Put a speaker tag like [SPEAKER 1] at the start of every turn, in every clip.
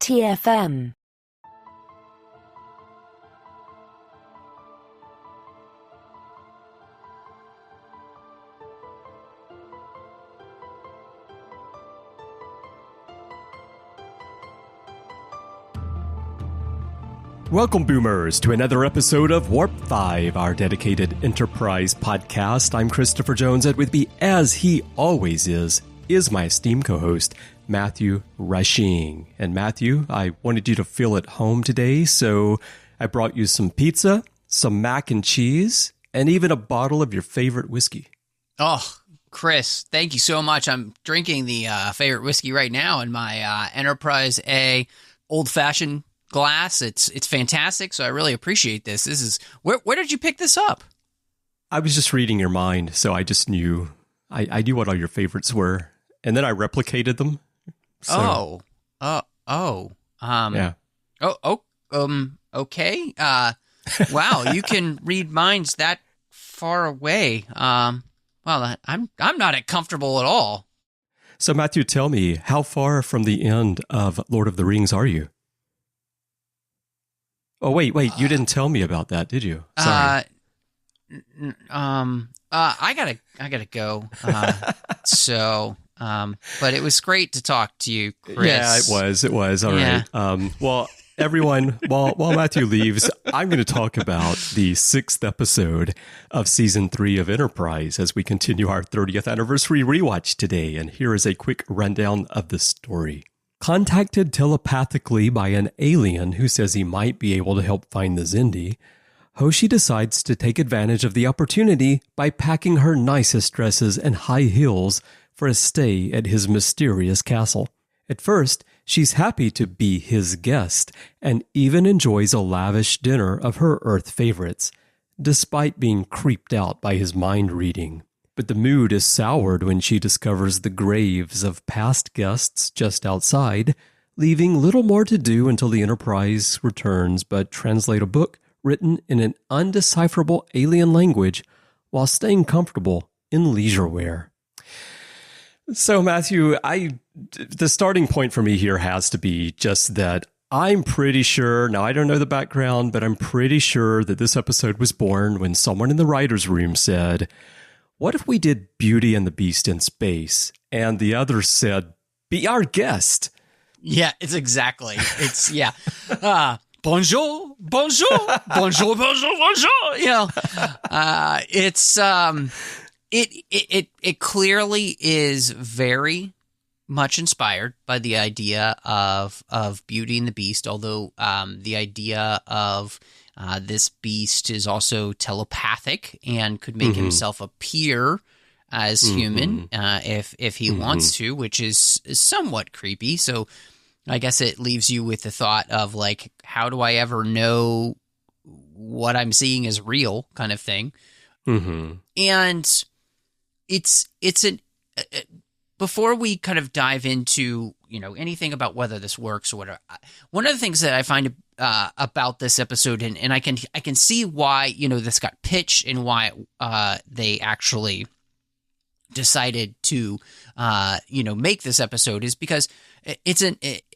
[SPEAKER 1] TFM.
[SPEAKER 2] Welcome, Boomers, to another episode of Warp 5, our dedicated Enterprise podcast. I'm Christopher Jones, and with me, as he always is my esteemed co-host, Matthew Rushing. And Matthew, I wanted you to feel at home today, so I brought you some pizza, some mac and cheese, and even a bottle of your favorite whiskey.
[SPEAKER 3] Oh, Chris, thank you so much. I'm drinking the favorite whiskey right now in my Enterprise A old-fashioned glass. It's fantastic, so I really appreciate this. This is where did you pick this up?
[SPEAKER 2] I was just reading your mind, so I just knew I knew what all your favorites were, and then I replicated them. So. Yeah.
[SPEAKER 3] Okay. Wow, you can read minds that far away. Well, I'm not comfortable at all.
[SPEAKER 2] So Matthew, tell me, how far from the end of Lord of the Rings are you? Oh, wait, you didn't tell me about that, did you? Sorry.
[SPEAKER 3] I gotta go. But it was great to talk to you, Chris.
[SPEAKER 2] Yeah, it was. All right. Well, everyone, while Matthew leaves, I'm going to talk about the 6th episode of Season 3 of Enterprise as we continue our 30th anniversary rewatch today. And here is a quick rundown of the story. Contacted telepathically by an alien who says he might be able to help find the Xindi, Hoshi decides to take advantage of the opportunity by packing her nicest dresses and high heels for a stay at his mysterious castle. At first, she's happy to be his guest and even enjoys a lavish dinner of her Earth favorites, despite being creeped out by his mind reading. But the mood is soured when she discovers the graves of past guests just outside, leaving little more to do until the Enterprise returns but translate a book written in an undecipherable alien language while staying comfortable in leisure wear. So, Matthew, the starting point for me here has to be just that I'm pretty sure, now I don't know the background, but I'm pretty sure that this episode was born when someone in the writer's room said, "What if we did Beauty and the Beast in space?" And the other said, "Be our guest."
[SPEAKER 3] Yeah, it's exactly. It's, yeah. Bonjour. You know, it clearly is very much inspired by the idea of Beauty and the Beast, although the idea of this beast is also telepathic and could make himself appear as human if he wants to, which is somewhat creepy. So I guess it leaves you with the thought of, like, how do I ever know what I'm seeing is real, kind of thing. And it's before we kind of dive into, you know, anything about whether this works or whatever, one of the things that I find about this episode, and I can see why, you know, this got pitched and why they actually decided to make this episode, is because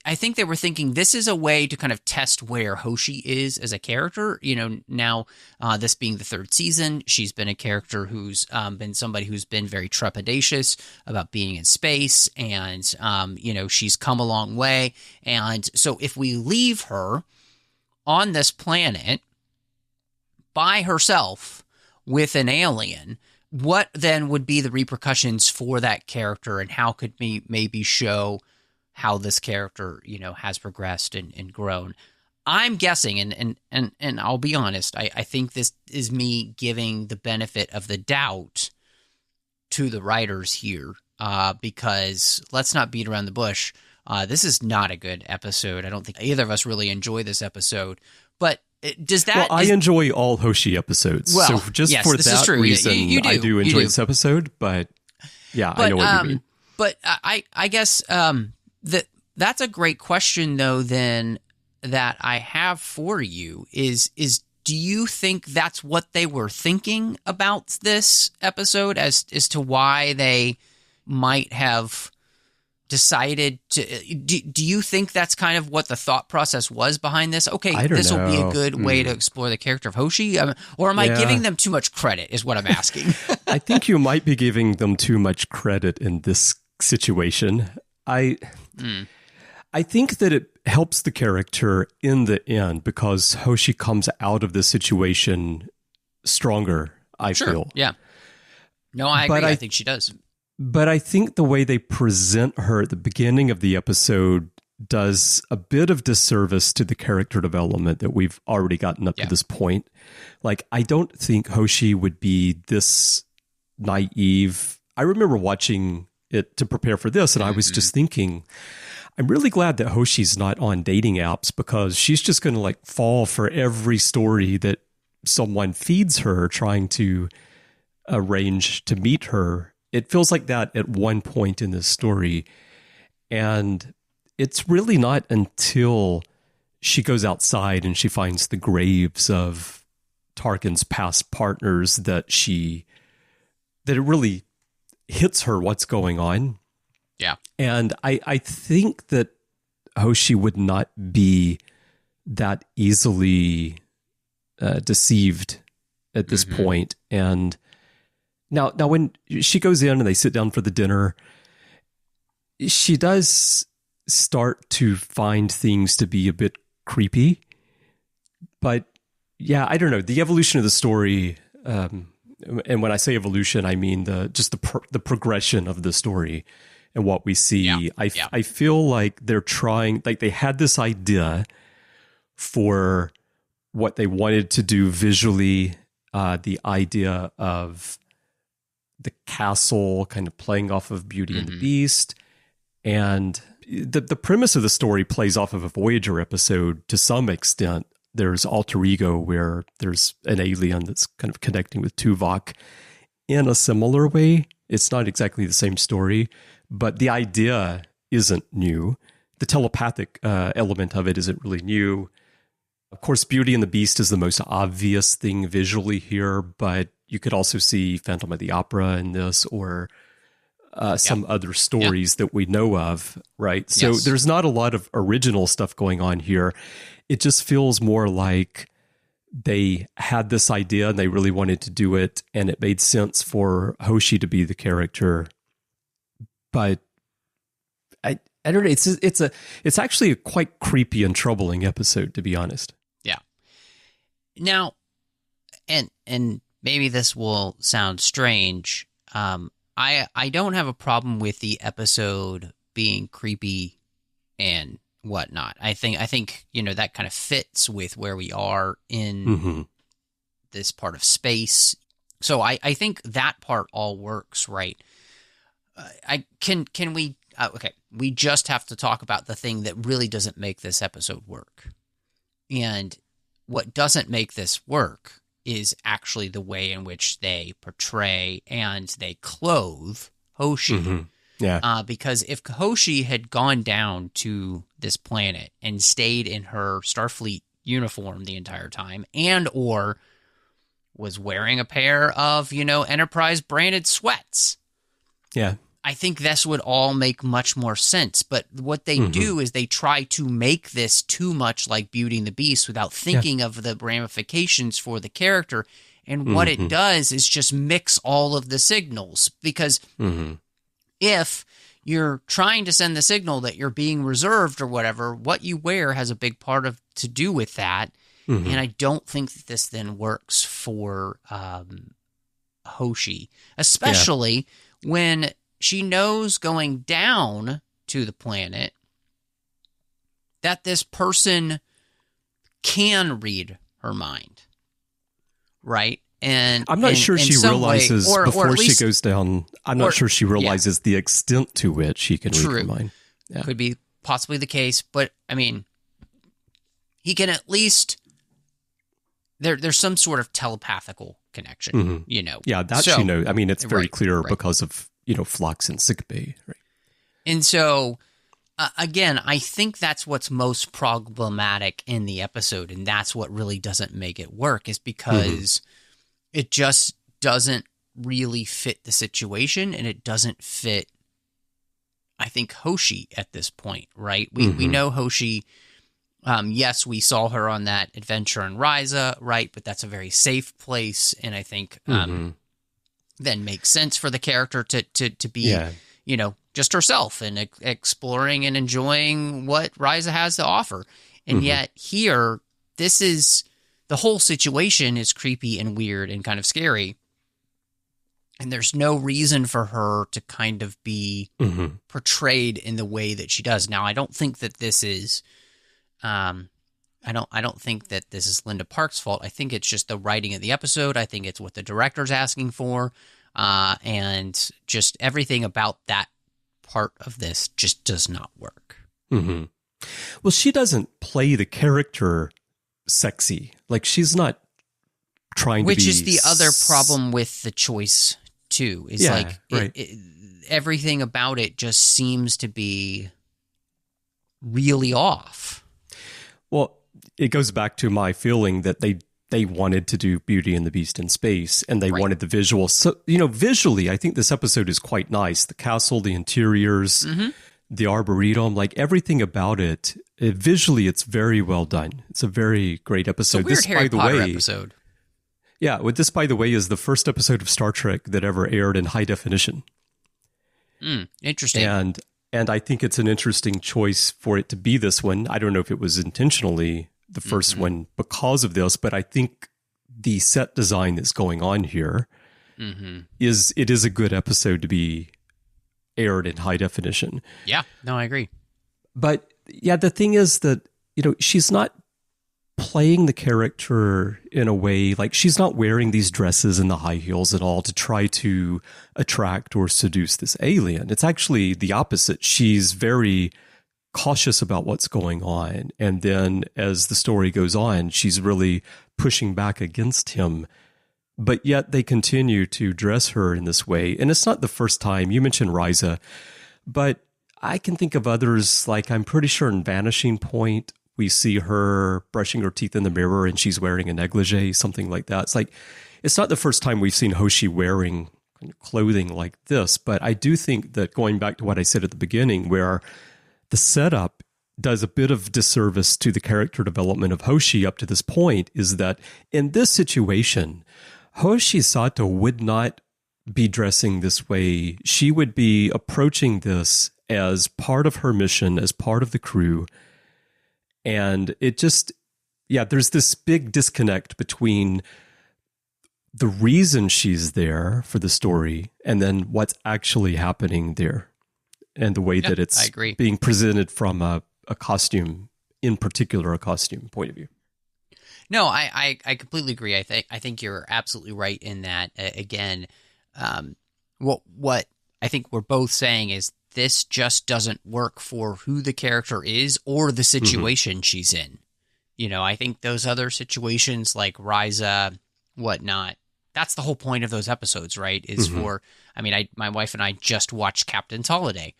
[SPEAKER 3] I think they were thinking this is a way to kind of test where Hoshi is as a character. You know, now this being the 3rd season, she's been a character who's been somebody who's been very trepidatious about being in space, and she's come a long way. And so if we leave her on this planet by herself with an alien, what then would be the repercussions for that character, and how could we maybe show how this character, you know, has progressed and grown? I'm guessing, and I'll be honest, I think this is me giving the benefit of the doubt to the writers here, because let's not beat around the bush. This is not a good episode. I don't think either of us really enjoy this episode, but does that...
[SPEAKER 2] Well, I enjoy all Hoshi episodes, so just
[SPEAKER 3] yes,
[SPEAKER 2] for that reason,
[SPEAKER 3] you do.
[SPEAKER 2] I do enjoy this episode, but yeah, I know what you mean.
[SPEAKER 3] But I guess that's a great question, though, then, that I have for you is do you think that's what they were thinking about this episode as to why they might have decided to do you think that's kind of what the thought process was behind this? Okay,
[SPEAKER 2] this
[SPEAKER 3] will be a good way to explore the character of Hoshi, or am I giving them too much credit is what I'm asking.
[SPEAKER 2] I think you might be giving them too much credit in this situation. I think that it helps the character in the end because Hoshi comes out of this situation stronger, I feel.
[SPEAKER 3] Yeah. No, I agree. I think she does.
[SPEAKER 2] But I think the way they present her at the beginning of the episode does a bit of disservice to the character development that we've already gotten up to this point. Like, I don't think Hoshi would be this naive. I remember watching it to prepare for this, and I was just thinking, I'm really glad that Hoshi's not on dating apps because she's just going to like fall for every story that someone feeds her trying to arrange to meet her. It feels like that at one point in this story. And it's really not until she goes outside and she finds the graves of Tarkin's past partners that it really hits her what's going on.
[SPEAKER 3] Yeah.
[SPEAKER 2] And I think that Hoshi would not be that easily deceived at this point. And now when she goes in and they sit down for the dinner, she does start to find things to be a bit creepy. But yeah, I don't know. The evolution of the story, and when I say evolution, I mean the progression of the story and what we see.
[SPEAKER 3] Yeah.
[SPEAKER 2] I feel like they're trying, like they had this idea for what they wanted to do visually, the idea of the castle kind of playing off of Beauty and the Beast. And the premise of the story plays off of a Voyager episode to some extent. There's alter ego where there's an alien that's kind of connecting with Tuvok in a similar way. It's not exactly the same story, but the idea isn't new. The telepathic element of it isn't really new. Of course, Beauty and the Beast is the most obvious thing visually here, but you could also see Phantom of the Opera in this or some other stories that we know of, right? So there's not a lot of original stuff going on here. It just feels more like they had this idea and they really wanted to do it, and it made sense for Hoshi to be the character. But I don't know. It's actually a quite creepy and troubling episode, to be honest.
[SPEAKER 3] Yeah. Now, and maybe this will sound strange. I don't have a problem with the episode being creepy and whatnot. I think that kind of fits with where we are in this part of space. So I think that part all works, right? Can we? Okay, we just have to talk about the thing that really doesn't make this episode work. And what doesn't make this work is actually the way in which they portray and they clothe Hoshi.
[SPEAKER 2] Yeah.
[SPEAKER 3] Because if Hoshi had gone down to this planet and stayed in her Starfleet uniform the entire time and or was wearing a pair of, Enterprise branded sweats.
[SPEAKER 2] Yeah.
[SPEAKER 3] I think this would all make much more sense. But what they do is they try to make this too much like Beauty and the Beast without thinking of the ramifications for the character. And what it does is just mix all of the signals. Because if you're trying to send the signal that you're being reserved or whatever, what you wear has a big part to do with that. And I don't think that this then works for Hoshi, especially when she knows going down to the planet that this person can read her mind, right? And
[SPEAKER 2] I'm not sure she realizes before she goes down. I'm not sure she realizes the extent to which she can read her mind. Yeah.
[SPEAKER 3] Could be possibly the case, but I mean, he can at least. There's some sort of telepathical connection,
[SPEAKER 2] Yeah, that I mean, it's very clear because of Phlox and sickbay, right?
[SPEAKER 3] And so, again, I think that's what's most problematic in the episode, and that's what really doesn't make it work, is because it just doesn't really fit the situation, and it doesn't fit I think, Hoshi at this point, right? We know Hoshi. Yes, we saw her on that adventure in Ryza, right? But that's a very safe place, and I think then makes sense for the character to be, just herself and exploring and enjoying what Ryza has to offer. And yet here, the whole situation is creepy and weird and kind of scary. And there's no reason for her to kind of be portrayed in the way that she does. Now, I don't think that this is, I don't think that this is Linda Park's fault. I think it's just the writing of the episode. I think it's what the director's asking for, and just everything about that part of this just does not work.
[SPEAKER 2] Well, she doesn't play the character sexy. Like, she's not trying to be...
[SPEAKER 3] Which is the other problem with the choice, too. Is everything about it just seems to be really off.
[SPEAKER 2] Well, it goes back to my feeling that they wanted to do Beauty and the Beast in space, and they wanted the visuals. So, visually, I think this episode is quite nice. The castle, the interiors, the arboretum, like everything about it, visually, it's very well done. It's a very great episode.
[SPEAKER 3] It's a weird Harry Potter episode.
[SPEAKER 2] Yeah, this, by the way, is the first episode of Star Trek that ever aired in high definition.
[SPEAKER 3] Interesting.
[SPEAKER 2] And I think it's an interesting choice for it to be this one. I don't know if it was intentionally the first one because of this, but I think the set design that's going on here is a good episode to be aired in high definition.
[SPEAKER 3] Yeah, no, I agree.
[SPEAKER 2] But yeah, the thing is that, she's not playing the character in a way, like she's not wearing these dresses and the high heels at all to try to attract or seduce this alien. It's actually the opposite. She's very cautious about what's going on. And then as the story goes on, she's really pushing back against him. But yet they continue to dress her in this way. And it's not the first time. You mentioned Ryza, but I can think of others, like I'm pretty sure in Vanishing Point, we see her brushing her teeth in the mirror and she's wearing a negligee, something like that. It's not the first time we've seen Hoshi wearing clothing like this, but I do think that going back to what I said at the beginning, where the setup does a bit of disservice to the character development of Hoshi up to this point, is that in this situation, Hoshi Sato would not be dressing this way. She would be approaching this as part of her mission, as part of the crew. And it just, there's this big disconnect between the reason she's there for the story and then what's actually happening there and the way that it's being presented from a costume, in particular, a costume point of view.
[SPEAKER 3] No, I completely agree. I think you're absolutely right in that. Again, what I think we're both saying is this just doesn't work for who the character is or the situation she's in. I think those other situations like Ryza, whatnot, that's the whole point of those episodes, right? Is my wife and I just watched Captain's Holiday.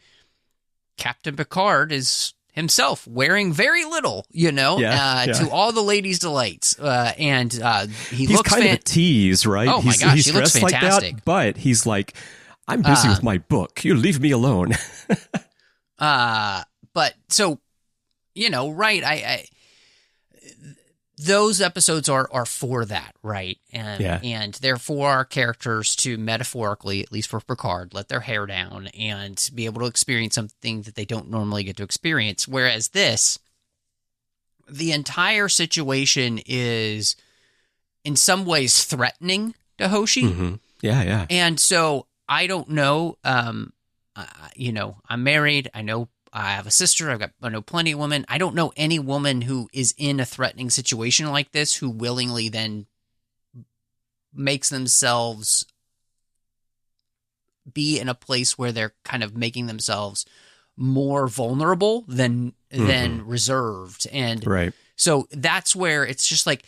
[SPEAKER 3] Captain Picard is himself wearing very little, to all the ladies' delights. And he's looks
[SPEAKER 2] kind of a tease, right?
[SPEAKER 3] Oh my gosh, he looks fantastic.
[SPEAKER 2] Like that, but he's like, I'm busy with my book. You leave me alone.
[SPEAKER 3] But so, right. Those episodes are for that, right? And they're for our characters to metaphorically, at least for Picard, let their hair down and be able to experience something that they don't normally get to experience. Whereas the entire situation is in some ways threatening to Hoshi.
[SPEAKER 2] Yeah.
[SPEAKER 3] And so I don't know. I'm married. I know I have a sister. I know plenty of women. I don't know any woman who is in a threatening situation like this who willingly then makes themselves be in a place where they're kind of making themselves more vulnerable than reserved. And so that's where it's just like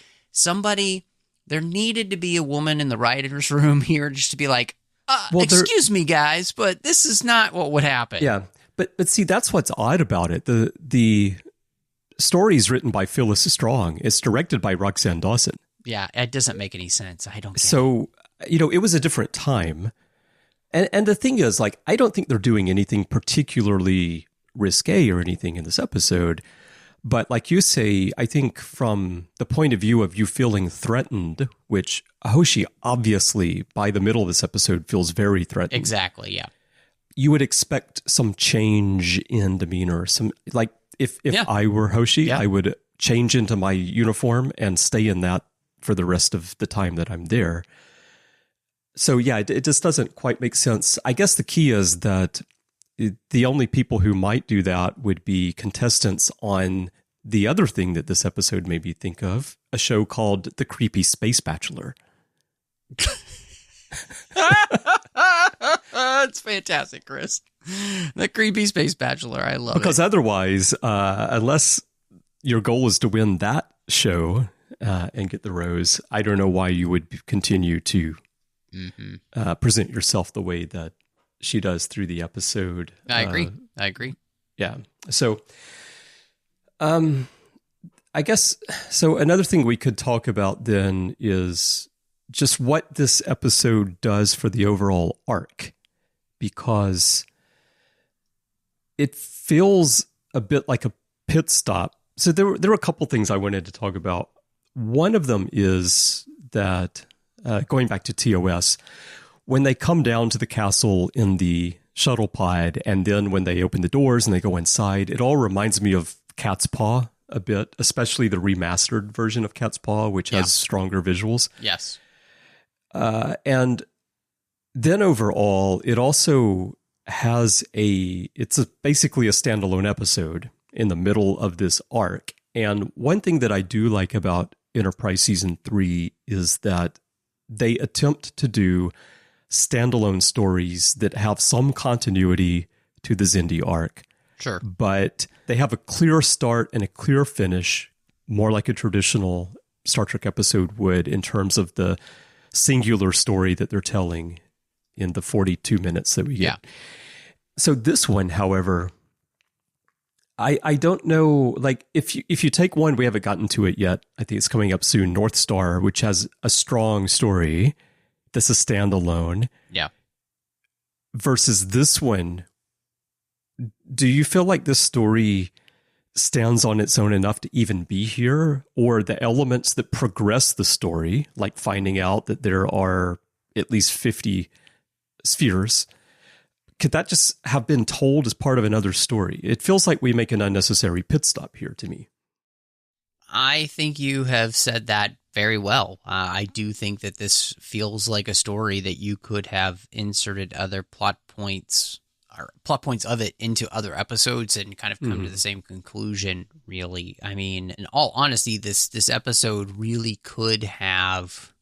[SPEAKER 3] there needed to be a woman in the writer's room here just to be like, excuse me, guys, but this is not what would happen.
[SPEAKER 2] Yeah. But see, that's what's odd about it. The story is written by Phyllis Strong. It's directed by Roxanne Dawson.
[SPEAKER 3] Yeah, it doesn't make any sense. I don't get
[SPEAKER 2] it. So, it was a different time. And the thing is, like, I don't think they're doing anything particularly risque or anything in this episode. But like you say, I think from the point of view of you feeling threatened, which Hoshi obviously by the middle of this episode feels very threatened.
[SPEAKER 3] Exactly, yeah.
[SPEAKER 2] You would expect some change in demeanor. Some, like, if I were Hoshi, I would change into my uniform and stay in that for the rest of the time that I'm there. So yeah, it just doesn't quite make sense. I guess the key is that the only people who might do that would be contestants on the other thing that this episode made me think of, a show called The Creepy Space Bachelor.
[SPEAKER 3] It's fantastic, Chris. The Creepy Space Bachelor. I love it.
[SPEAKER 2] Because otherwise, unless your goal is to win that show and get the rose, I don't know why you would continue to present yourself the way that she does through the episode.
[SPEAKER 3] I agree.
[SPEAKER 2] Yeah. So, I guess, so another thing we could talk about then is just what this episode does for the overall arc, because it feels a bit like a pit stop. So there were a couple things I wanted to talk about. One of them is that, going back to TOS, when they come down to the castle in the shuttle pod, and then when they open the doors and they go inside, it all reminds me of Cat's Paw a bit, especially the remastered version of Cat's Paw, which has stronger visuals.
[SPEAKER 3] Yes.
[SPEAKER 2] And then overall, it also has it's basically a standalone episode in the middle of this arc. And one thing that I do like about Enterprise Season 3 is that they attempt to do standalone stories that have some continuity to the Xindi arc.
[SPEAKER 3] Sure.
[SPEAKER 2] But they have a clear start and a clear finish, more like a traditional Star Trek episode would, in terms of the singular story that they're telling in the 42 minutes that we get.
[SPEAKER 3] Yeah.
[SPEAKER 2] So this one, however, I don't know, like, if you take one, we haven't gotten to it yet, I think it's coming up soon, North Star, which has a strong story. This is standalone.
[SPEAKER 3] Yeah.
[SPEAKER 2] Versus this one, do you feel like this story stands on its own enough to even be here? Or the elements that progress the story, like finding out that there are at least 50 spheres, could that just have been told as part of another story? It feels like we make an unnecessary pit stop here to me.
[SPEAKER 3] I think you have said that very well. I do think that this feels like a story that you could have inserted other plot points of it into other episodes and kind of come to the same conclusion, really. I mean, in all honesty, this episode really could have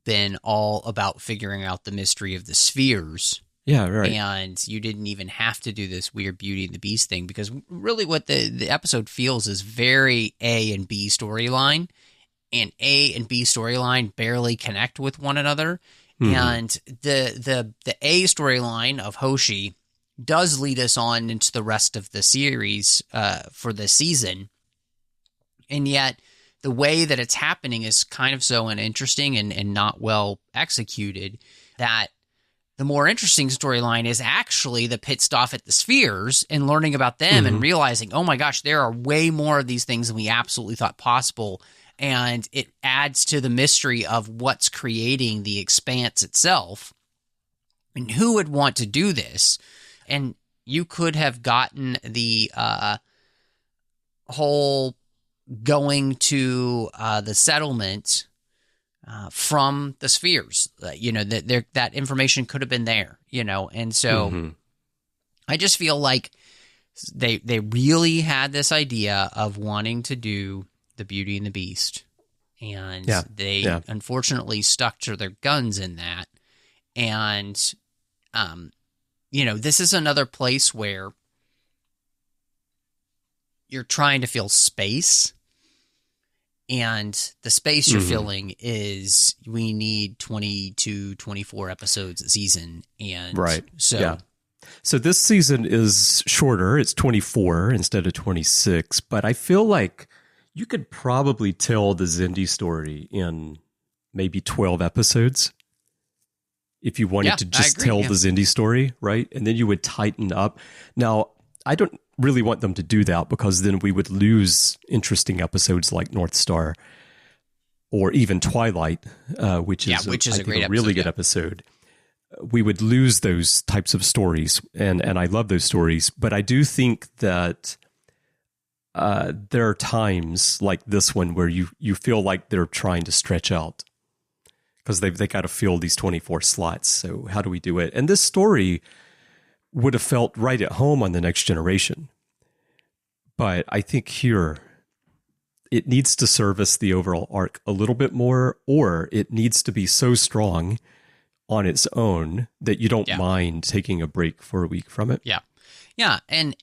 [SPEAKER 3] been all about figuring out the mystery of the spheres.
[SPEAKER 2] Yeah, right.
[SPEAKER 3] And you didn't even have to do this weird Beauty and the Beast thing, because really what the episode feels is very A and B storyline, and A and B storyline barely connect with one another. And the A storyline of Hoshi does lead us on into the rest of the series for this season. And yet the way that it's happening is kind of so uninteresting and not well executed that the more interesting storyline is actually the pit stop at the spheres and learning about them and realizing, oh my gosh, there are way more of these things than we absolutely thought possible. And it adds to the mystery of what's creating the expanse itself and who would want to do this. And you could have gotten the whole going to the settlement from the spheres, that information could have been there, and so I just feel like they really had this idea of wanting to do the Beauty and the Beast, and they unfortunately stuck to their guns in that, and this is another place where you're trying to fill space. And the space you're filling is we need 22, 24 episodes a season. And
[SPEAKER 2] so this season is shorter. It's 24 instead of 26. But I feel like you could probably tell the Xindi story in maybe 12 episodes. if you wanted to just tell the Xindi story, right? And then you would tighten up. Now, I don't really want them to do that because then we would lose interesting episodes like North Star or even Twilight, which is a great episode, really good episode. We would lose those types of stories, and I love those stories. But I do think that there are times like this one where you feel like they're trying to stretch out because they got to fill these 24 slots. So how do we do it? And this story would have felt right at home on The Next Generation. But I think here it needs to service the overall arc a little bit more, or it needs to be so strong on its own that you don't mind taking a break for a week from it.
[SPEAKER 3] Yeah. Yeah. And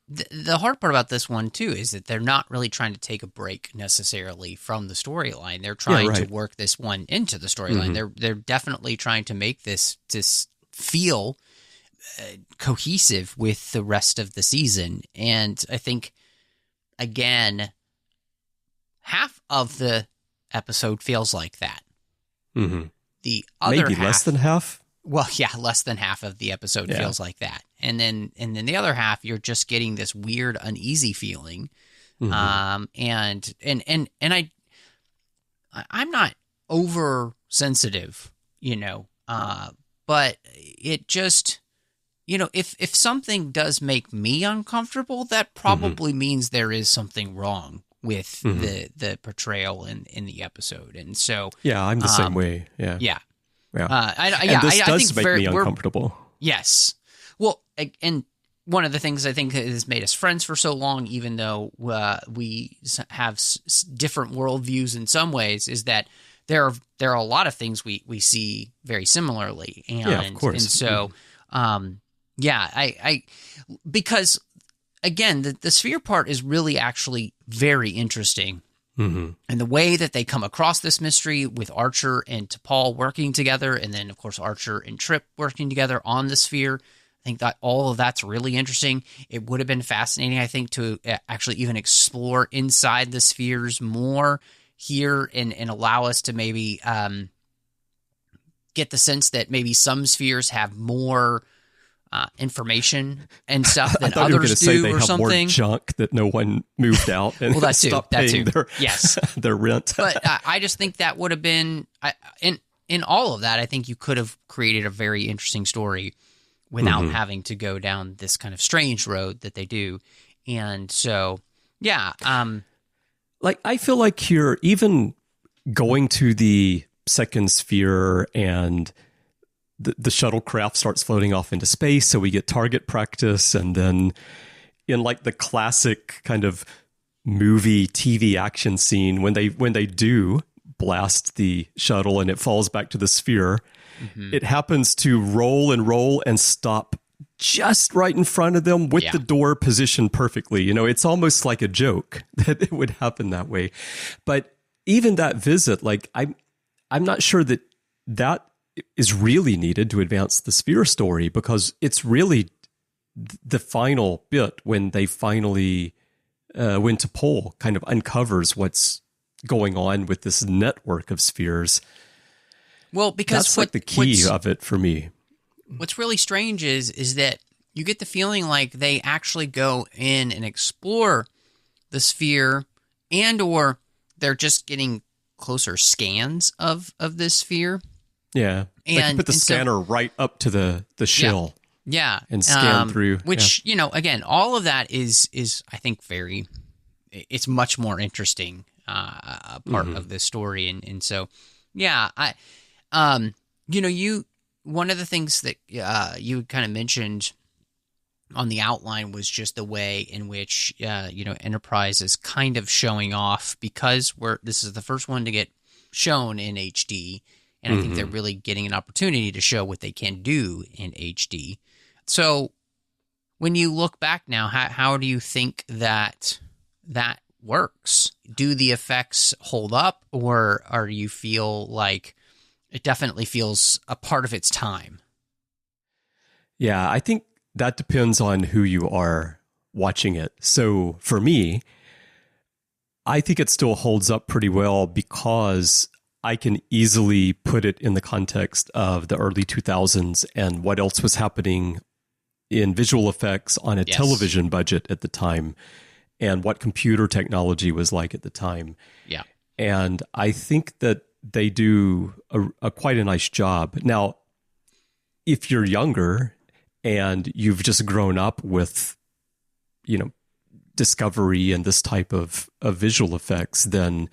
[SPEAKER 3] the hard part about this one, too, is that they're not really trying to take a break necessarily from the storyline. They're trying to work this one into the storyline. They're definitely trying to make this feel cohesive with the rest of the season. And I think, again, half of the episode feels like that.
[SPEAKER 2] Mm-hmm.
[SPEAKER 3] The other
[SPEAKER 2] maybe half, less than half.
[SPEAKER 3] Well, yeah, less than half of the episode feels like that, and then the other half, you're just getting this weird, uneasy feeling. Mm-hmm. And I'm not oversensitive, but it just, if something does make me uncomfortable, that probably means there is something wrong with the portrayal in the episode. And so
[SPEAKER 2] I'm the same way. Yeah.
[SPEAKER 3] This
[SPEAKER 2] does make me uncomfortable.
[SPEAKER 3] Yes. Well, and one of the things I think has made us friends for so long, even though we have different worldviews in some ways, is that there are a lot of things we see very similarly. And,
[SPEAKER 2] of course.
[SPEAKER 3] And so, I because again, the sphere part is really actually very interesting. Mm-hmm. And the way that they come across this mystery with Archer and T'Pol working together, and then, of course, Archer and Trip working together on the sphere, I think that all of that's really interesting. It would have been fascinating, I think, to actually even explore inside the spheres more here and allow us to maybe get the sense that maybe some spheres have more information and stuff than
[SPEAKER 2] I thought you were
[SPEAKER 3] others
[SPEAKER 2] say
[SPEAKER 3] do
[SPEAKER 2] they
[SPEAKER 3] or
[SPEAKER 2] have
[SPEAKER 3] something.
[SPEAKER 2] More junk that no one moved out and
[SPEAKER 3] well, that too.
[SPEAKER 2] stopped paying their rent.
[SPEAKER 3] But I just think that would have been in all of that. I think you could have created a very interesting story without having to go down this kind of strange road that they do. And so,
[SPEAKER 2] I feel like you're even going to the second sphere and the shuttlecraft starts floating off into space, so we get target practice, and then in like the classic kind of movie TV action scene when they do blast the shuttle and it falls back to the sphere, it happens to roll and stop just right in front of them with the door positioned perfectly. It's almost like a joke that it would happen that way. But even that visit, like I'm not sure that is really needed to advance the sphere story, because it's really the final bit when they finally when T'Pol kind of uncovers what's going on with this network of spheres.
[SPEAKER 3] Well, because
[SPEAKER 2] that's like the key of it for me.
[SPEAKER 3] What's really strange is that you get the feeling like they actually go in and explore the sphere, and or they're just getting closer scans of this sphere.
[SPEAKER 2] Yeah, and they put the scanner right up to the shell.
[SPEAKER 3] Yeah,
[SPEAKER 2] and scan through.
[SPEAKER 3] Which again, all of that is I think it's much more interesting part of this story, and so one of the things that you kind of mentioned on the outline was just the way in which Enterprise is kind of showing off, because this is the first one to get shown in HD. And I think they're really getting an opportunity to show what they can do in HD. So when you look back now, how do you think that works? Do the effects hold up, or do you feel like it definitely feels a part of its time?
[SPEAKER 2] Yeah, I think that depends on who you are watching it. So for me, I think it still holds up pretty well because I can easily put it in the context of the early 2000s and what else was happening in visual effects on a television budget at the time and what computer technology was like at the time.
[SPEAKER 3] Yeah.
[SPEAKER 2] And I think that they do a quite a nice job. Now, if you're younger and you've just grown up with, Discovery and this type of visual effects, then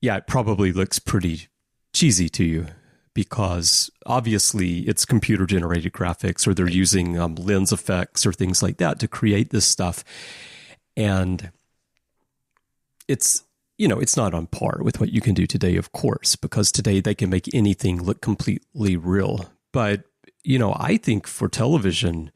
[SPEAKER 2] yeah, it probably looks pretty cheesy to you because obviously it's computer generated graphics or they're using lens effects or things like that to create this stuff. And it's not on par with what you can do today, of course, because today they can make anything look completely real. But, I think for television,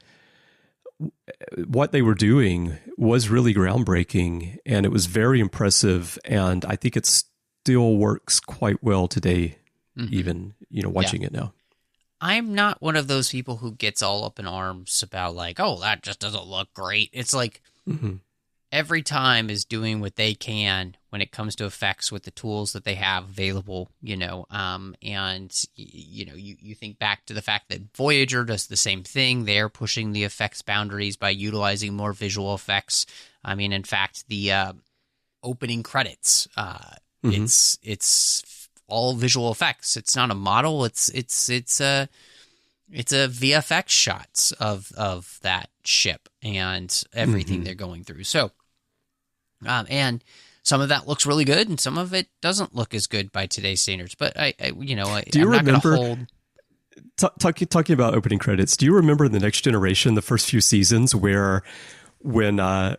[SPEAKER 2] what they were doing was really groundbreaking and it was very impressive. And I think it still works quite well today, even, watching it now.
[SPEAKER 3] I'm not one of those people who gets all up in arms about like, oh, that just doesn't look great. It's like every time is doing what they can when it comes to effects with the tools that they have available, and you think back to the fact that Voyager does the same thing. They're pushing the effects boundaries by utilizing more visual effects. I mean, in fact, the opening credits, it's all visual effects. It's not a model. It's a VFX shots of that ship and everything they're going through. So, and some of that looks really good, and some of it doesn't look as good by today's standards. But
[SPEAKER 2] do you remember talking about opening credits? Do you remember the Next Generation, the first few seasons, when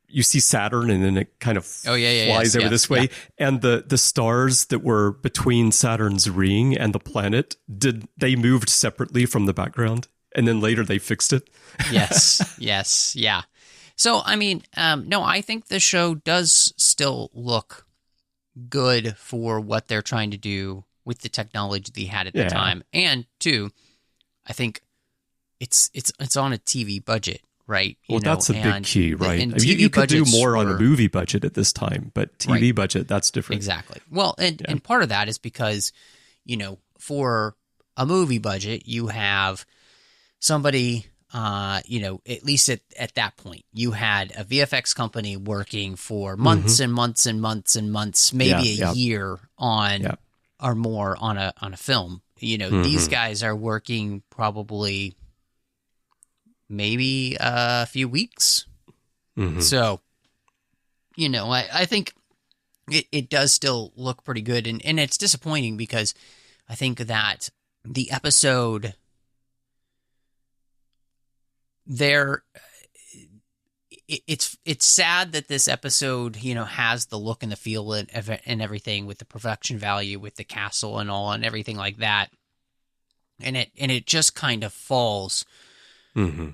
[SPEAKER 2] you see Saturn and then it kind of flies over this way, and the stars that were between Saturn's ring and the planet, they moved separately from the background, and then later they fixed it?
[SPEAKER 3] Yes, yeah. So, I mean, no, I think the show does still look good for what they're trying to do with the technology they had at the time. And two, I think it's on a TV budget, right?
[SPEAKER 2] Well, that's a big key, right? I mean, you could do more on a movie budget at this time, but TV budget, that's different.
[SPEAKER 3] Exactly. Well, and part of that is because, for a movie budget, you have somebody... at least at that point, you had a VFX company working for months and months and months and months, maybe a year on or more on a film. These guys are working probably maybe a few weeks. So, I think it does still look pretty good, and it's disappointing because I think that the episode. It's sad that this episode, has the look and the feel and everything with the production value, with the castle and all and everything like that, and it just kind of falls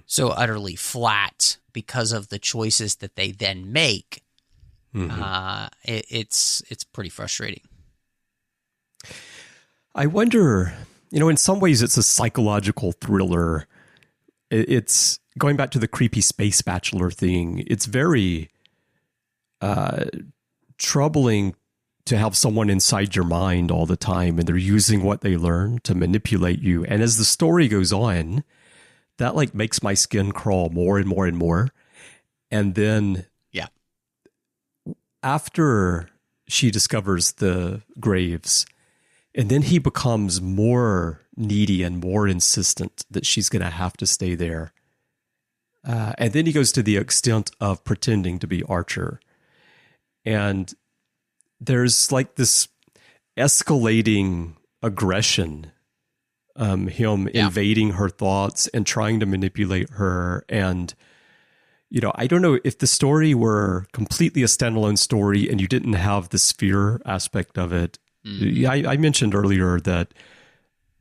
[SPEAKER 3] so utterly flat because of the choices that they then make. It's pretty frustrating.
[SPEAKER 2] I wonder, in some ways, it's a psychological thriller. It's going back to the creepy space bachelor thing. It's very troubling to have someone inside your mind all the time, and they're using what they learn to manipulate you. And as the story goes on, that makes my skin crawl more and more and more. And then, after she discovers the graves, and then he becomes more needy and more insistent that she's going to have to stay there. And then he goes to the extent of pretending to be Archer. And there's this escalating aggression, him invading her thoughts and trying to manipulate her. And, I don't know if the story were completely a standalone story and you didn't have the sphere aspect of it. I mentioned earlier that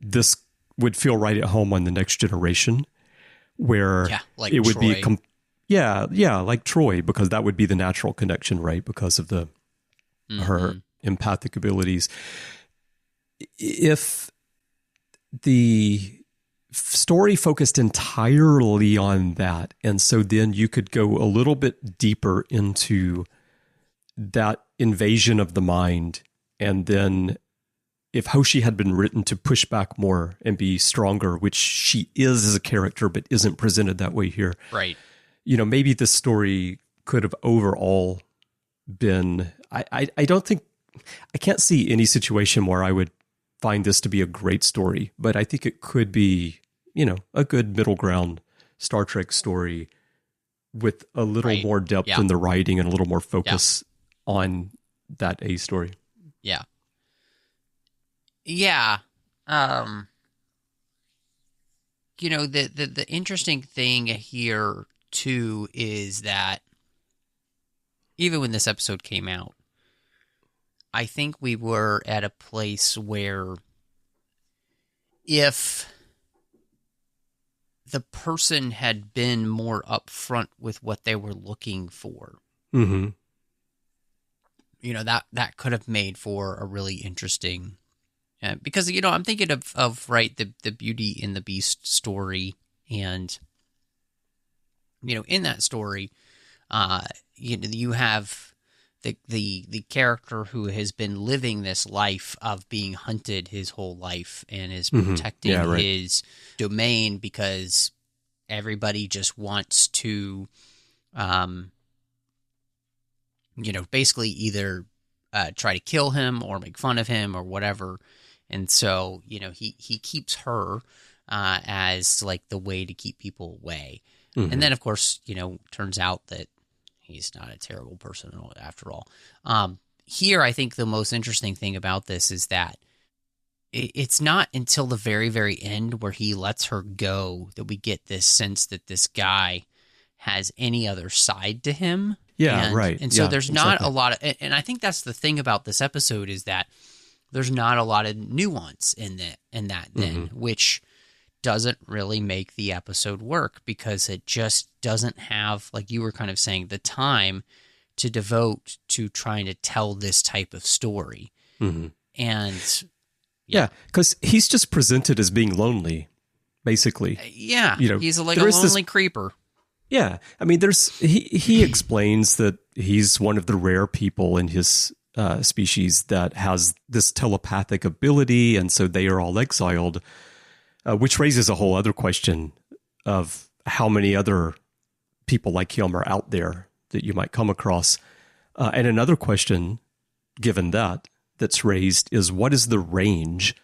[SPEAKER 2] this would feel right at home on the Next Generation, where it would
[SPEAKER 3] Troy.
[SPEAKER 2] be like Troy, because that would be the natural connection, right? Because of her empathic abilities. If the story focused entirely on that, and so then you could go a little bit deeper into that invasion of the mind, and then if Hoshi had been written to push back more and be stronger, which she is as a character, but isn't presented that way here.
[SPEAKER 3] Right.
[SPEAKER 2] Maybe this story could have overall been, I don't think, I can't see any situation where I would find this to be a great story, but I think it could be, a good middle ground Star Trek story with a little more depth in the writing and a little more focus on that A story.
[SPEAKER 3] Yeah. Yeah. The interesting thing here too is that even when this episode came out, I think we were at a place where if the person had been more upfront with what they were looking for,
[SPEAKER 2] mm-hmm.
[SPEAKER 3] That could have made for a really interesting, because I'm thinking of the Beauty and the Beast story, and in that story, you have the character who has been living this life of being hunted his whole life and is protecting his domain because everybody just wants to, basically either try to kill him or make fun of him or whatever. And so, he keeps her as like the way to keep people away. Mm-hmm. And then, of course, turns out that he's not a terrible person after all. Here, I think the most interesting thing about this is that it's not until the very, very end where he lets her go that we get this sense that this guy has any other side to him.
[SPEAKER 2] Yeah, right.
[SPEAKER 3] And so there's not a lot of, and I think that's the thing about this episode is that there's not a lot of nuance in that which doesn't really make the episode work because it just doesn't have, like you were kind of saying, the time to devote to trying to tell this type of story.
[SPEAKER 2] Mm-hmm.
[SPEAKER 3] And
[SPEAKER 2] because he's just presented as being lonely, basically.
[SPEAKER 3] He's like a lonely creeper.
[SPEAKER 2] Yeah, I mean, he explains that he's one of the rare people in his species that has this telepathic ability, and so they are all exiled. Which raises a whole other question of how many other people like him are out there that you might come across. And another question, given that's raised, is what is the range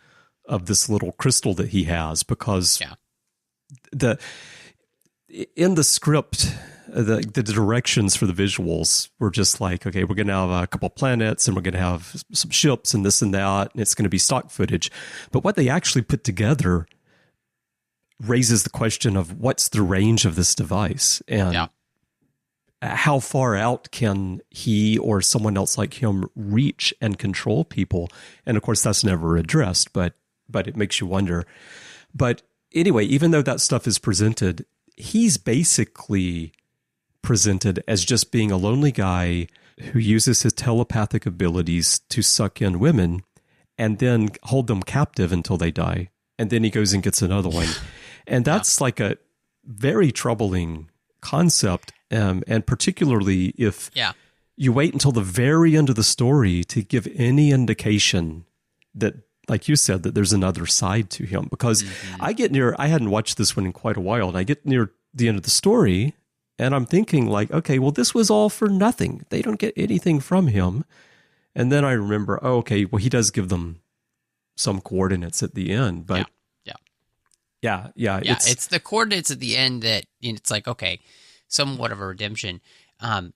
[SPEAKER 2] of this little crystal that he has? Because in the script, the directions for the visuals were just like, okay, we're going to have a couple planets and we're going to have some ships and this and that, and it's going to be stock footage. But what they actually put together raises the question of what's the range of this device and how far out can he or someone else like him reach and control people? And of course, that's never addressed, but it makes you wonder. But anyway, even though that stuff is presented, he's basically presented as just being a lonely guy who uses his telepathic abilities to suck in women and then hold them captive until they die. And then he goes and gets another one. And that's like a very troubling concept. And particularly if you wait until the very end of the story to give any indication that, like you said, that there's another side to him. Because I hadn't watched this one in quite a while, and I get near the end of the story, and I'm thinking like, okay, well, this was all for nothing. They don't get anything from him. And then I remember, he does give them some coordinates at the end, but yeah.
[SPEAKER 3] It's the coordinates at the end that it's like, okay, somewhat of a redemption. I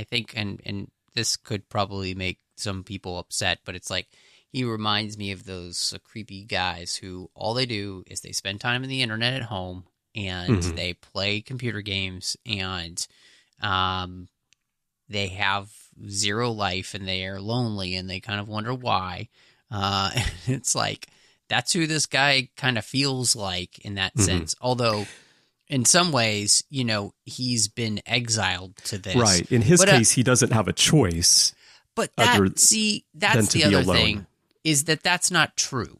[SPEAKER 3] think, and this could probably make some people upset, but it's like, he reminds me of those creepy guys who all they do is they spend time on the internet at home and they play computer games and they have zero life and they are lonely and they kind of wonder why. It's like, that's who this guy kind of feels like in that sense. Although in some ways, he's been exiled to this.
[SPEAKER 2] Right. In his case, he doesn't have a choice.
[SPEAKER 3] But that's the other thing, is that that's not true.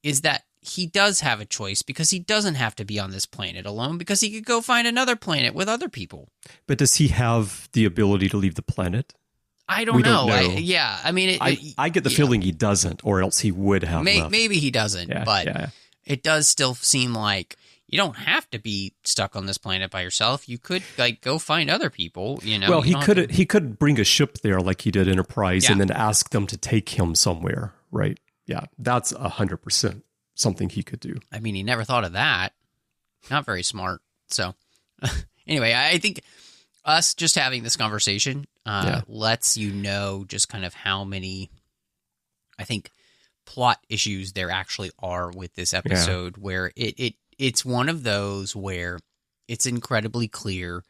[SPEAKER 3] Is that he does have a choice because he doesn't have to be on this planet alone because he could go find another planet with other people.
[SPEAKER 2] But does he have the ability to leave the planet?
[SPEAKER 3] I don't know.
[SPEAKER 2] I get the feeling he doesn't, or else he would have left.
[SPEAKER 3] Maybe he doesn't, but it does still seem like you don't have to be stuck on this planet by yourself. You could go find other people.
[SPEAKER 2] Well, he could bring a ship there like he did Enterprise, and then ask them to take him somewhere, right? Yeah, that's 100% something he could do.
[SPEAKER 3] I mean, he never thought of that. Not very smart. So, anyway, I think us just having this conversation lets you know just kind of how many, I think, plot issues there actually are with this episode, where it's one of those where it's incredibly clear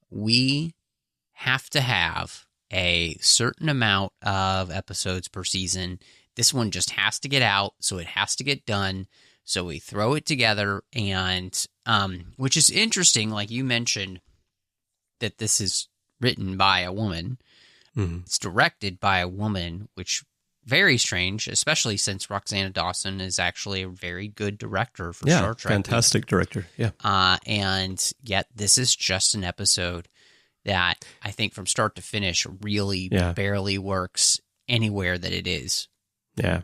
[SPEAKER 3] we have to have a certain amount of episodes per season. This one just has to get out, so it has to get done. So we throw it together, and which is interesting, like you mentioned, that this is written by a woman. Mm-hmm. It's directed by a woman, which very strange, especially since Roxanna Dawson is actually a very good director for Star Trek.
[SPEAKER 2] Fantastic director,
[SPEAKER 3] and yet this is just an episode that I think from start to finish really barely works anywhere that it is.
[SPEAKER 2] Yeah.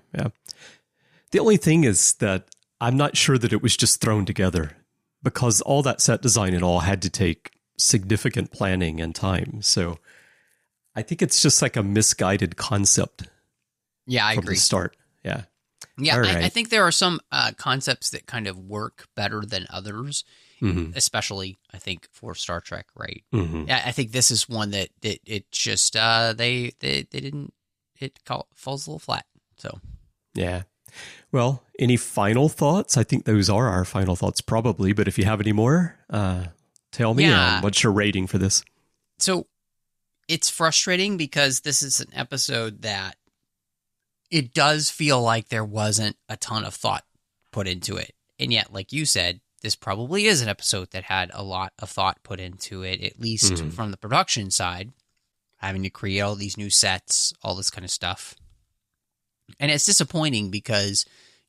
[SPEAKER 2] The only thing is that I'm not sure that it was just thrown together, because all that set design and all had to take significant planning and time. So I think it's just like a misguided concept.
[SPEAKER 3] Yeah, I agree.
[SPEAKER 2] From the start. Yeah.
[SPEAKER 3] Yeah, right. I think there are some concepts that kind of work better than others, especially, I think, for Star Trek, right? Mm-hmm. Yeah, I think this is one that it just, they didn't, falls a little flat, so.
[SPEAKER 2] Yeah. Well, any final thoughts? I think those are our final thoughts probably, but if you have any more, tell me. What's your rating for this?
[SPEAKER 3] So it's frustrating because this is an episode that it does feel like there wasn't a ton of thought put into it. And yet, like you said, this probably is an episode that had a lot of thought put into it, at least from the production side, having to create all these new sets, all this kind of stuff. And it's disappointing because,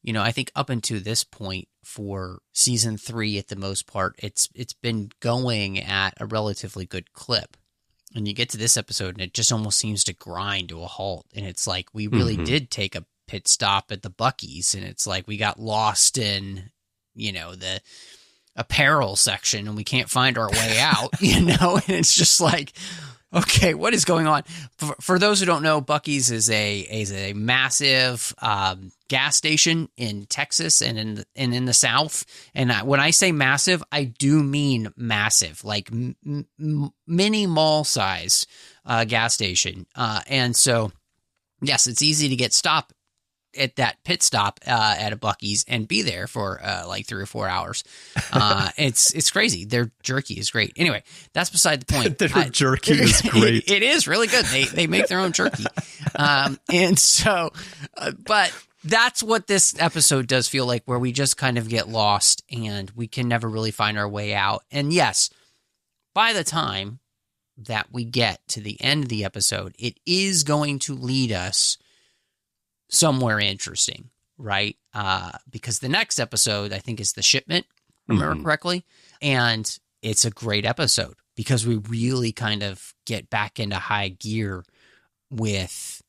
[SPEAKER 3] I think up until this point for season 3, at the most part, it's been going at a relatively good clip. And you get to this episode and it just almost seems to grind to a halt. And it's like, we really did take a pit stop at the Buc-ee's, and it's like we got lost in, the apparel section and we can't find our way out, and it's just like, okay, what is going on? For those who don't know, Buc-ee's is a massive gas station in Texas and in the South. And when I say massive, I do mean massive, like mini mall size gas station. And so, yes, it's easy to get stopped at that pit stop at a Buc-ee's and be there for like 3 or 4 hours. It's crazy. Their jerky is great. Anyway, that's beside the point.
[SPEAKER 2] Their jerky is great.
[SPEAKER 3] It is really good. They make their own jerky. And so, but that's what this episode does feel like, where we just kind of get lost and we can never really find our way out. And yes, by the time that we get to the end of the episode, it is going to lead us somewhere interesting, right? Because the next episode, I think, is The Shipment, if I remember correctly. And it's a great episode because we really kind of get back into high gear with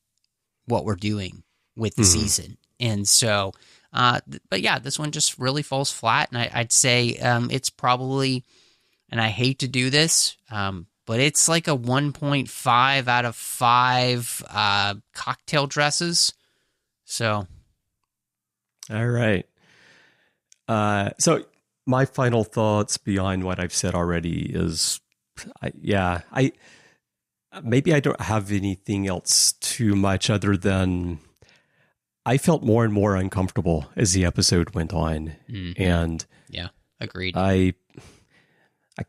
[SPEAKER 3] what we're doing with the season. And so, but yeah, this one just really falls flat. And I'd say it's probably, and I hate to do this, but it's like a 1.5 out of 5 cocktail dresses. So,
[SPEAKER 2] all right. So my final thoughts beyond what I've said already is, maybe I don't have anything else too much other than I felt more and more uncomfortable as the episode went on. And
[SPEAKER 3] yeah, agreed.
[SPEAKER 2] I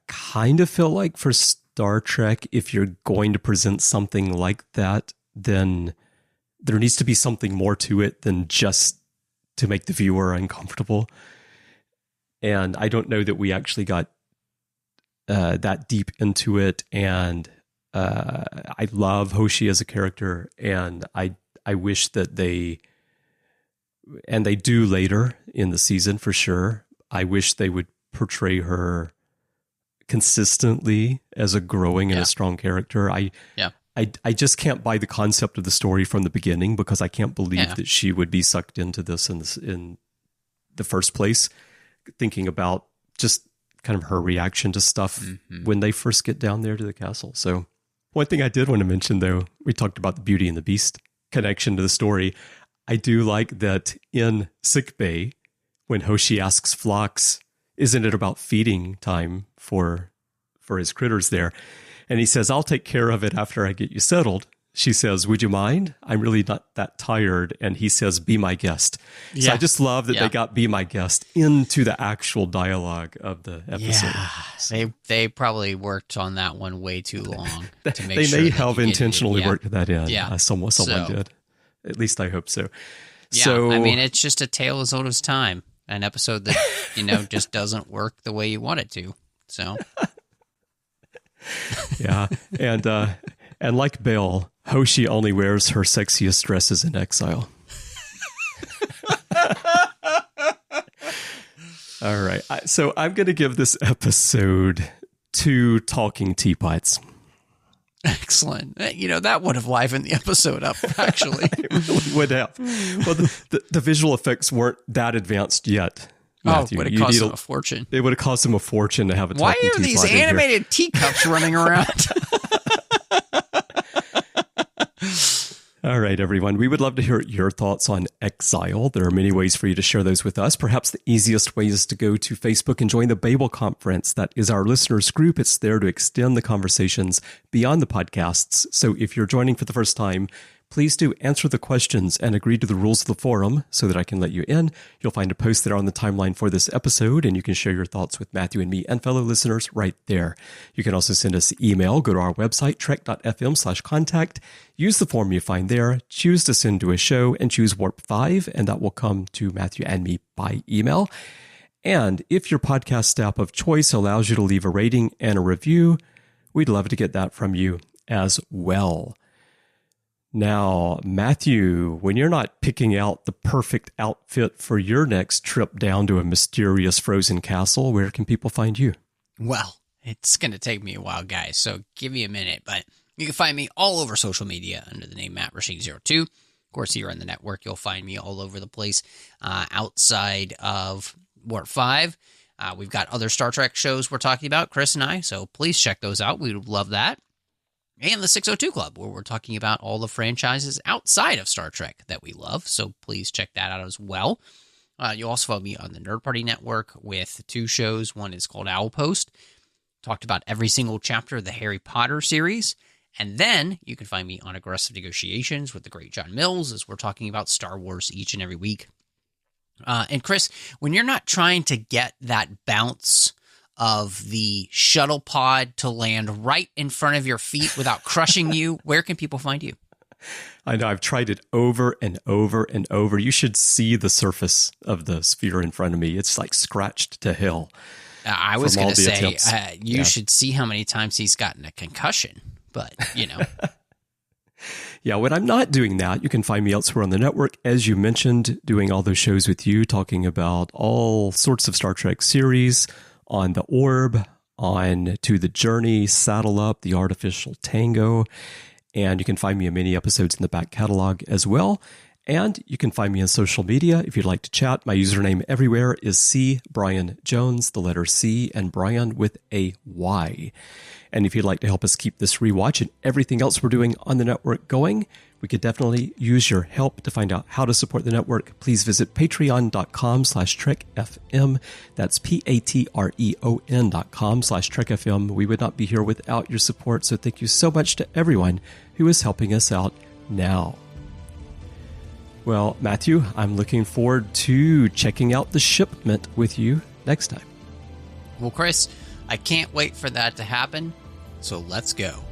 [SPEAKER 2] kind of feel like for Star Trek, if you're going to present something like that, then there needs to be something more to it than just to make the viewer uncomfortable. And I don't know that we actually got that deep into it. And I love Hoshi as a character, and I wish that they do later in the season for sure. I wish they would portray her consistently as a growing and a strong character. I I just can't buy the concept of the story from the beginning, because I can't believe that she would be sucked into this in the first place, thinking about just kind of her reaction to stuff when they first get down there to the castle. So one thing I did want to mention, though, we talked about the Beauty and the Beast connection to the story. I do like that in sickbay, when Hoshi asks Phlox, isn't it about feeding time for his critters there? And he says, I'll take care of it after I get you settled. She says, would you mind? I'm really not that tired. And he says, be my guest. Yeah. So I just love that they got be my guest into the actual dialogue of the episode.
[SPEAKER 3] Yeah. So they probably worked on that one way too long to make
[SPEAKER 2] they
[SPEAKER 3] sure
[SPEAKER 2] may have intentionally worked that in.
[SPEAKER 3] Yeah.
[SPEAKER 2] Someone did. At least I hope so.
[SPEAKER 3] Yeah.
[SPEAKER 2] So,
[SPEAKER 3] I mean, it's just a tale as old as time. An episode that, just doesn't work the way you want it to. So.
[SPEAKER 2] Yeah. And like Belle, Hoshi only wears her sexiest dresses in Exile. All right. So I'm going to give this episode 2 talking teapots.
[SPEAKER 3] Excellent. That would have livened the episode up, actually.
[SPEAKER 2] It really would have. Well, the visual effects weren't that advanced yet, Matthew.
[SPEAKER 3] Would have cost them a fortune.
[SPEAKER 2] It would have cost them a fortune to have a talking teapot.
[SPEAKER 3] Why are these animated teacups running around?
[SPEAKER 2] All right, everyone. We would love to hear your thoughts on Exile. There are many ways for you to share those with us. Perhaps the easiest way is to go to Facebook and join the Babel Conference. That is our listeners group. It's there to extend the conversations beyond the podcasts. So if you're joining for the first time, please do answer the questions and agree to the rules of the forum so that I can let you in. You'll find a post there on the timeline for this episode, and you can share your thoughts with Matthew and me and fellow listeners right there. You can also send us an email. Go to our website, trek.fm/contact. Use the form you find there. Choose to send to a show and choose Warp 5, and that will come to Matthew and me by email. And if your podcast app of choice allows you to leave a rating and a review, we'd love to get that from you as well. Now, Matthew, when you're not picking out the perfect outfit for your next trip down to a mysterious frozen castle, where can people find you?
[SPEAKER 3] Well, it's going to take me a while, guys, so give me a minute. But you can find me all over social media under the name MattRashid02. Of course, here on the network, you'll find me all over the place outside of Warp 5. We've got other Star Trek shows we're talking about, Chris and I, so please check those out. We would love that. And the 602 Club, where we're talking about all the franchises outside of Star Trek that we love. So please check that out as well. You'll also follow me on the Nerd Party Network with 2 shows. One is called Owl Post. Talked about every single chapter of the Harry Potter series. And then you can find me on Aggressive Negotiations with the great John Mills, as we're talking about Star Wars each and every week. And Chris, when you're not trying to get that bounce of the shuttle pod to land right in front of your feet without crushing you, where can people find you?
[SPEAKER 2] I know, I've tried it over and over and over. You should see the surface of the sphere in front of me. It's like scratched to hell.
[SPEAKER 3] I was going to say, you should see how many times he's gotten a concussion, but,
[SPEAKER 2] Yeah, when I'm not doing that, you can find me elsewhere on the network, as you mentioned, doing all those shows with you, talking about all sorts of Star Trek series, on the Orb, on To the Journey, Saddle Up, The Artificial Tango, and you can find me in many episodes in the back catalog as well. And you can find me on social media if you'd like to chat. My username everywhere is C. Bryan Jones, the letter C, and Bryan with a Y. And if you'd like to help us keep this rewatch and everything else we're doing on the network going, we could definitely use your help. To find out how to support the network, please visit patreon.com/trekfm. That's patreon.com/trekfm. We would not be here without your support, so thank you so much to everyone who is helping us out now. Well, Matthew, I'm looking forward to checking out the shipment with you next time.
[SPEAKER 3] Well, Chris, I can't wait for that to happen, so let's go.